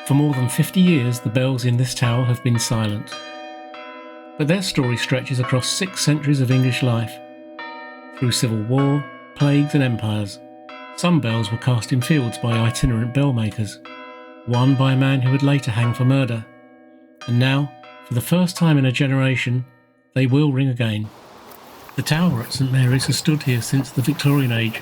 For more than 50 years, the bells in this tower have been silent. But their story stretches across 6 centuries of English life. Through civil war, plagues and empires, some bells were cast in fields by itinerant bell makers, one by a man who would later hang for murder. And now, for the first time in a generation, they will ring again. The tower at St Mary's has stood here since the Victorian age,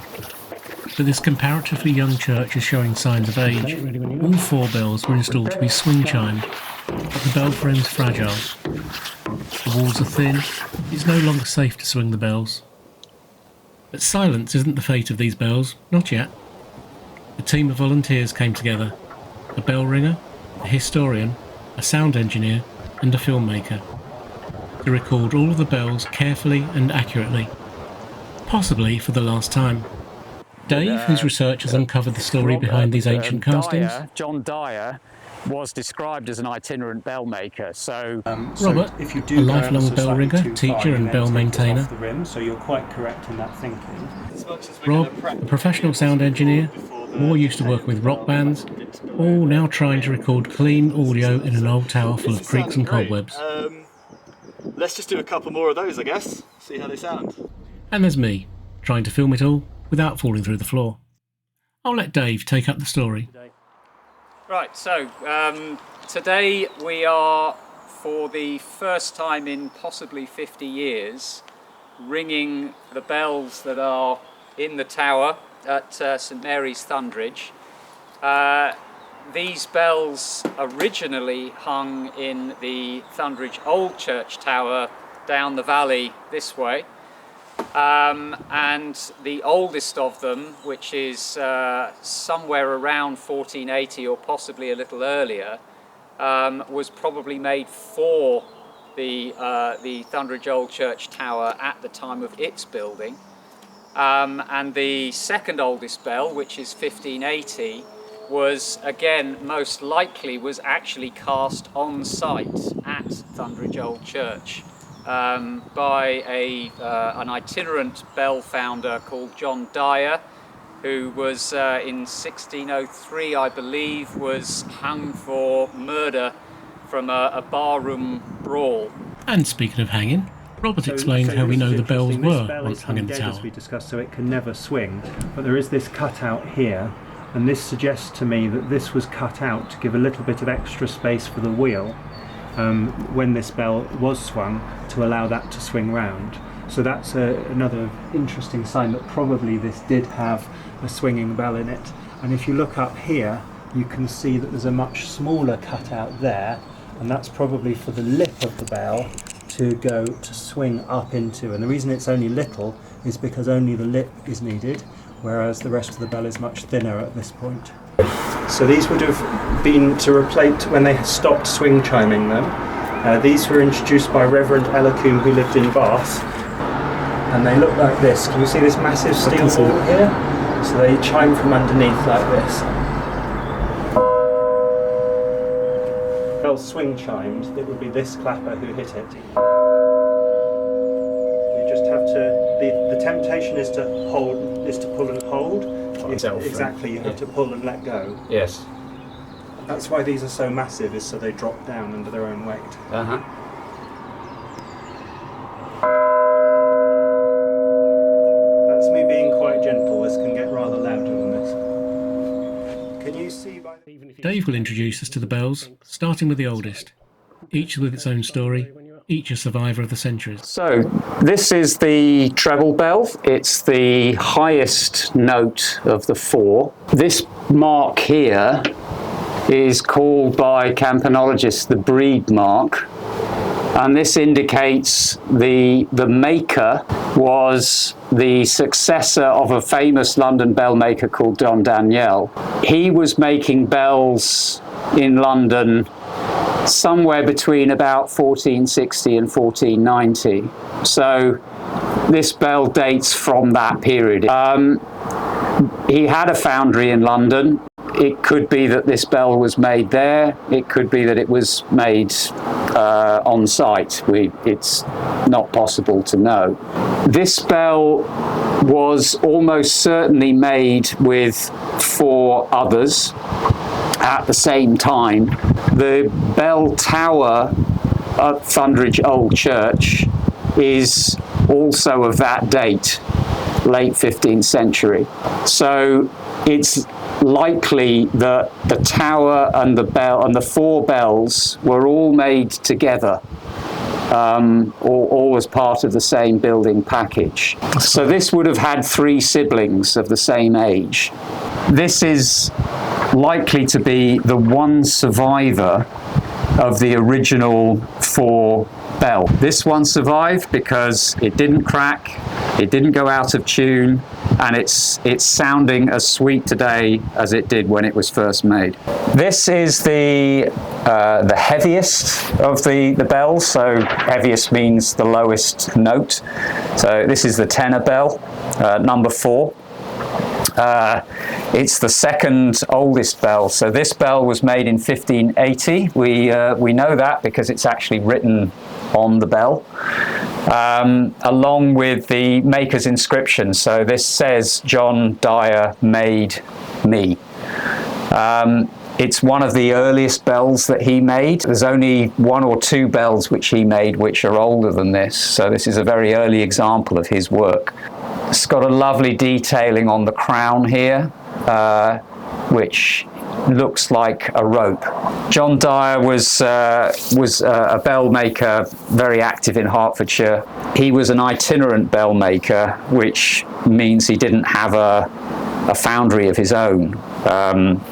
but this comparatively young church is showing signs of age. All 4 bells were installed to be swing chimed, but the bell frame's fragile. The walls are thin, it's no longer safe to swing the bells. But silence isn't the fate of these bells, not yet. A team of volunteers came together, a bell ringer, a historian, a sound engineer and a filmmaker, to record all of the bells carefully and accurately, possibly for the last time. Dave, whose research has uncovered the story behind these ancient castings. John Dier was described as an itinerant bell maker. So Robert, if you do a lifelong bell ringer, teacher and bell maintainer. The rim, so you're quite correct in that thinking. Rob, a professional sound engineer, more used to work with rock bands, all now trying to record clean audio in an old tower full of creaks and cobwebs. Let's just do a couple more of those, I guess. See how they sound. And there's me, trying to film it all without falling through the floor. I'll let Dave take up the story. Right, so today we are, for the first time in possibly 50 years, ringing the bells that are in the tower at St Mary's, Thundridge. These bells originally hung in the Thundridge Old Church Tower down the valley this way. And the oldest of them, which is somewhere around 1480 or possibly a little earlier, was probably made for the Thundridge Old Church Tower at the time of its building. And the second oldest bell, which is 1580, was again most likely was actually cast on site at Thundridge Old Church. By an itinerant bellfounder called John Dier, who was in 1603, I believe, was hung for murder from a barroom brawl. And speaking of hanging, Robert explained how we know the bells were once hung in the tower. As we discussed, so it can never swing, but there is this cutout here, and this suggests to me that this was cut out to give a little bit of extra space for the wheel when this bell was swung, to allow that to swing round. So that's another interesting sign that probably this did have a swinging bell in it. And if you look up here, you can see that there's a much smaller cutout there, and that's probably for the lip of the bell to go to swing up into. And the reason it's only little is because only the lip is needed, whereas the rest of the bell is much thinner at this point. So these would have been to replace when they stopped swing chiming them. These were introduced by Reverend Ellacombe, who lived in Bath, and they look like this. Can you see this massive steel ball here? So they chime from underneath like this. Bell swing chimed, it would be this clapper who hit it. You just have to, the temptation is to pull and hold. Exactly, you have to pull and let go. Yes. That's why these are so massive, is so they drop down under their own weight. Uh-huh. That's me being quite gentle. This can get rather louder than this. Can you see by Dave will introduce us to the bells, starting with the oldest, each with its own story, each a survivor of the centuries. So this is the treble bell. It's the highest note of the 4. This mark here is called by campanologists the breed mark, and this indicates the maker was the successor of a famous London bell maker called John Dier. He was making bells in London somewhere between about 1460 and 1490. So this bell dates from that period. He had a foundry in London. It could be that this bell was made there. It could be that it was made on site. It's not possible to know. This bell was almost certainly made with 4 others. at the same time. The bell tower at Thundridge Old Church is also of that date, late 15th century. So it's likely that the tower and the bell and the four bells were all made together, or all as part of the same building package. So this would have had three siblings of the same age. This is likely to be the one survivor of the original four bell. This one survived because it didn't crack, it didn't go out of tune, and it's sounding as sweet today as it did when it was first made. This is the heaviest of the bells, so heaviest means the lowest note. So this is the tenor bell, number 4. It's the second oldest bell. So this bell was made in 1580. We know that because it's actually written on the bell, along with the maker's inscription. So this says, John Dier made me. It's one of the earliest bells that he made. There's only 1 or 2 bells which he made which are older than this. So this is a very early example of his work. It's got a lovely detailing on the crown here, which looks like a rope. John Dier was a bell maker very active in Hertfordshire. He was an itinerant bell maker, which means he didn't have a foundry of his own.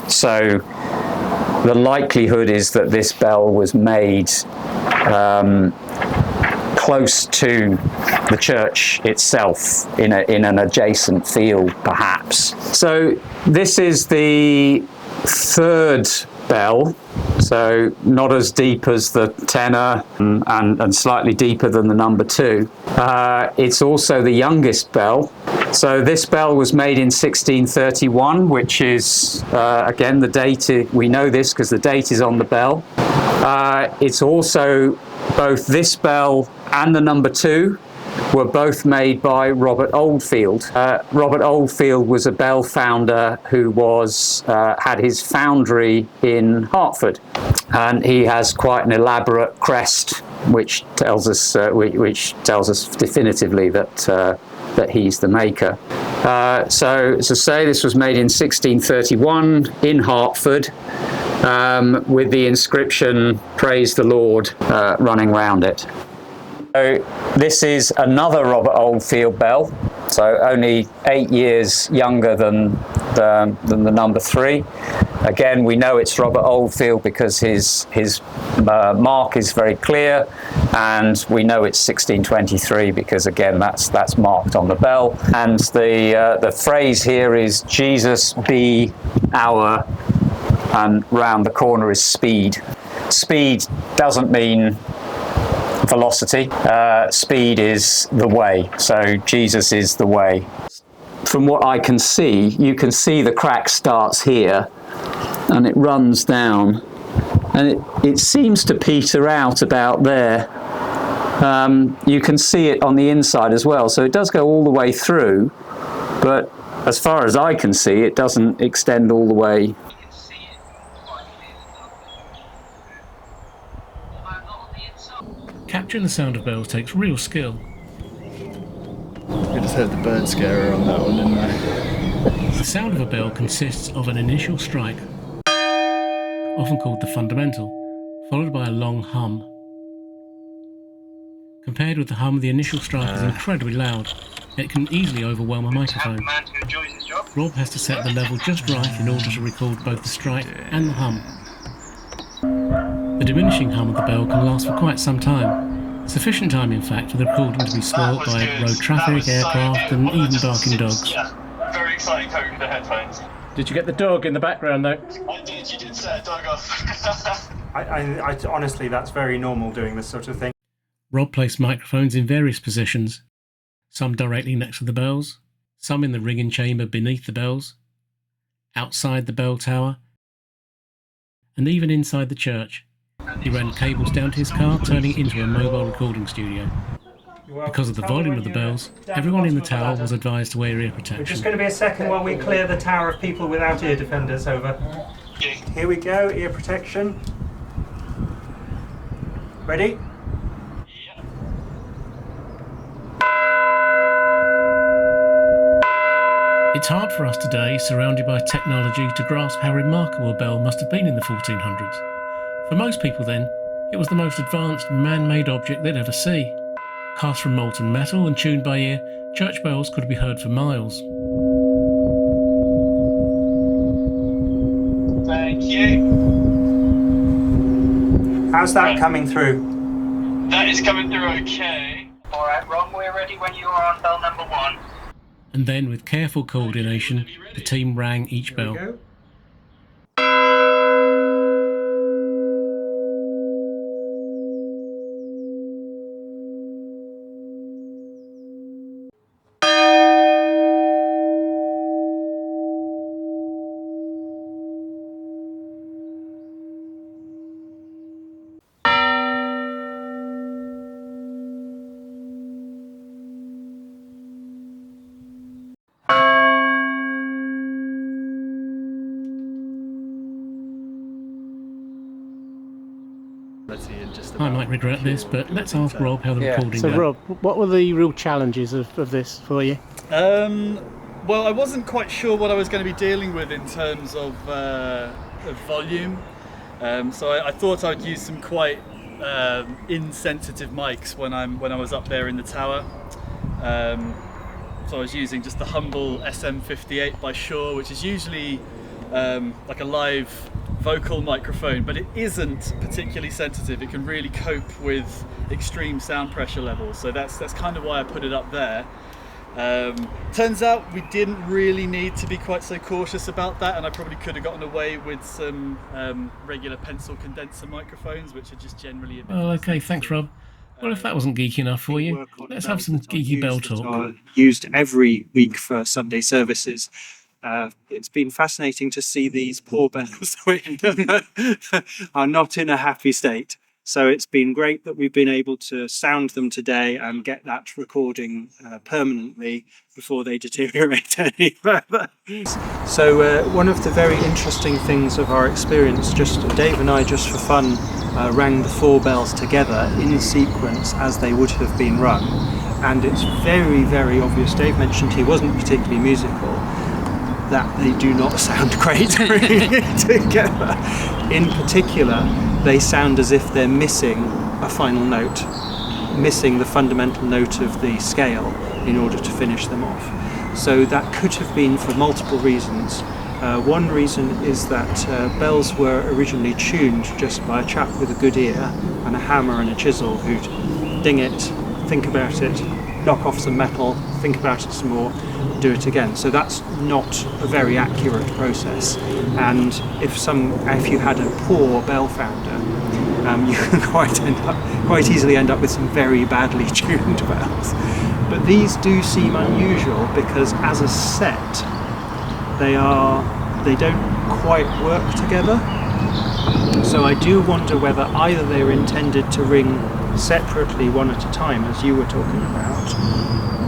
So the likelihood is that this bell was made close to the church itself, in an adjacent field perhaps. So this is the third bell, so not as deep as the tenor and slightly deeper than the number 2. It's also the youngest bell. So this bell was made in 1631, which is, again, the date, we know this because the date is on the bell. It's also both this bell and the number 2 were both made by Robert Oldfield. Robert Oldfield was a bell founder who had his foundry in Hertford, and he has quite an elaborate crest, which tells us definitively that he's the maker. So to say, this was made in 1631 in Hertford, with the inscription "Praise the Lord" running round it. So this is another Robert Oldfield bell, so only 8 years younger than the number 3. Again, we know it's Robert Oldfield because his mark is very clear, and we know it's 1623 because, again, that's marked on the bell. And the phrase here is "Jesus be our," and round the corner is "speed." Speed doesn't mean velocity. Speed is the way, so Jesus is the way. From what I can see, you can see the crack starts here and it runs down, and it seems to peter out about there. You can see it on the inside as well, so it does go all the way through, but as far as I can see, it doesn't extend all the way. Capturing the sound of bells takes real skill. I just heard the bird scarer on that one, didn't I? The sound of a bell consists of an initial strike, often called the fundamental, followed by a long hum. Compared with the hum, the initial strike is incredibly loud. It can easily overwhelm a microphone. Rob has to set the level just right in order to record both the strike and the hum. The diminishing hum of the bell can last for quite some time. Sufficient time, in fact, for the recording to be spoilt by road traffic, aircraft, and even barking dogs. Yeah, very exciting coming with the headphones. Did you get the dog in the background, though? I did, you did set a dog off. I honestly, that's very normal doing this sort of thing. Rob placed microphones in various positions, some directly next to the bells, some in the ringing chamber beneath the bells, outside the bell tower, and even inside the church. He ran cables down to his car, turning it into a mobile recording studio. Because of the volume of the bells, everyone in the tower was advised to wear ear protection. It's just going to be a second while we clear the tower of people without ear defenders over. Here we go, ear protection. Ready? It's hard for us today, surrounded by technology, to grasp how remarkable a bell must have been in the 1400s. For most people then, it was the most advanced man-made object they'd ever see. Cast from molten metal and tuned by ear, church bells could be heard for miles. Thank you. How's that coming through? That is coming through okay. Alright, Ron, we're ready when you are on bell number 1. And then, with careful coordination, the team rang each Here we bell. go. In just I about might regret this, but let's ask Rob how the Yeah. recording So went. Rob, what were the real challenges of this for you? Well, I wasn't quite sure what I was going to be dealing with in terms of volume, so I thought I'd use some quite insensitive mics when I was up there in the tower. So I was using just the humble SM58 by Shure, which is usually like a live vocal microphone, but it isn't particularly sensitive. It can really cope with extreme sound pressure levels, so that's kind of why I put it up there. Turns out we didn't really need to be quite so cautious about that, and I probably could have gotten away with some regular pencil condenser microphones, which are just generally a bit Well, okay, thanks Rob. Well, if that wasn't geeky enough for you, let's have some geeky bell talk. Used every week for Sunday services. It's been fascinating to see these poor bells which are not in a happy state. So it's been great that we've been able to sound them today and get that recording permanently before they deteriorate any further. So one of the very interesting things of our experience, Dave and I just for fun rang the 4 bells together in sequence as they would have been rung. And it's very, very obvious, Dave mentioned he wasn't particularly musical, that they do not sound great ringing together. In particular, they sound as if they're missing a final note, missing the fundamental note of the scale in order to finish them off. So that could have been for multiple reasons. One reason is that bells were originally tuned just by a chap with a good ear and a hammer and a chisel who'd ding it, think about it, knock off some metal, think about it some more, do it again. So that's not a very accurate process. And if you had a poor bellfounder, you can quite easily end up with some very badly tuned bells. But these do seem unusual because as a set, they don't quite work together. So I do wonder whether either they're intended to ring separately one at a time, as you were talking about,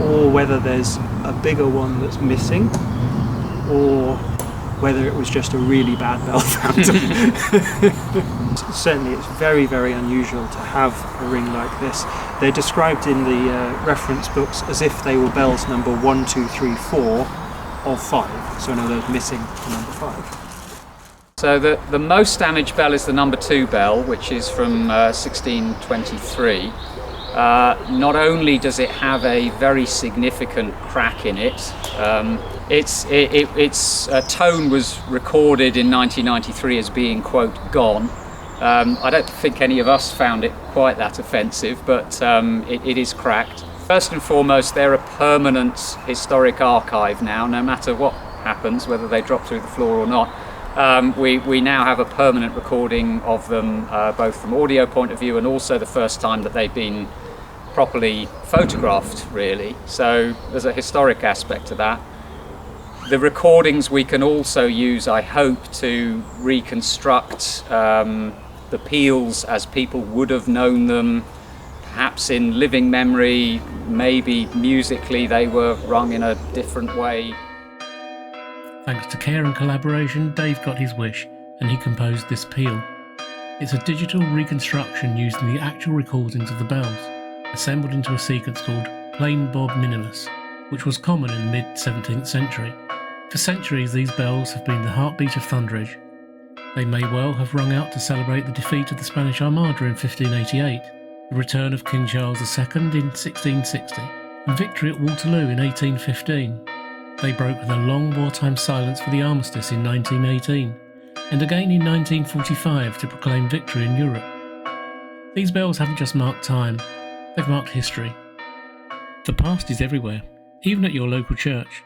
or whether there's a bigger one that's missing, or whether it was just a really bad bellfounder. Certainly it's very, very unusual to have a ring like this. They're described in the reference books as if they were bells number 1, 2, 3, 4 of 5, so in other words missing the number 5. So the most damaged bell is the number 2 bell, which is from 1623. Not only does it have a very significant crack in it, its tone was recorded in 1993 as being, quote, gone. I don't think any of us found it quite that offensive, but it is cracked. First and foremost, they're a permanent historic archive now, no matter what happens, whether they drop through the floor or not. We now have a permanent recording of them, both from audio point of view and also the first time that they've been properly photographed, really. So there's a historic aspect to that. The recordings we can also use, I hope, to reconstruct the peals as people would have known them, perhaps in living memory, maybe musically they were rung in a different way. Thanks to care and collaboration, Dave got his wish and he composed this peal. It's a digital reconstruction using the actual recordings of the bells, assembled into a sequence called plain bob minimus, which was common in the mid-17th century. For centuries these bells have been the heartbeat of Thundridge. They may well have rung out to celebrate the defeat of the Spanish Armada in 1588, the return of King Charles II in 1660, and victory at Waterloo in 1815. They broke with a long wartime silence for the armistice in 1918, and again in 1945 to proclaim victory in Europe. These bells haven't just marked time, they've marked history. The past is everywhere, even at your local church.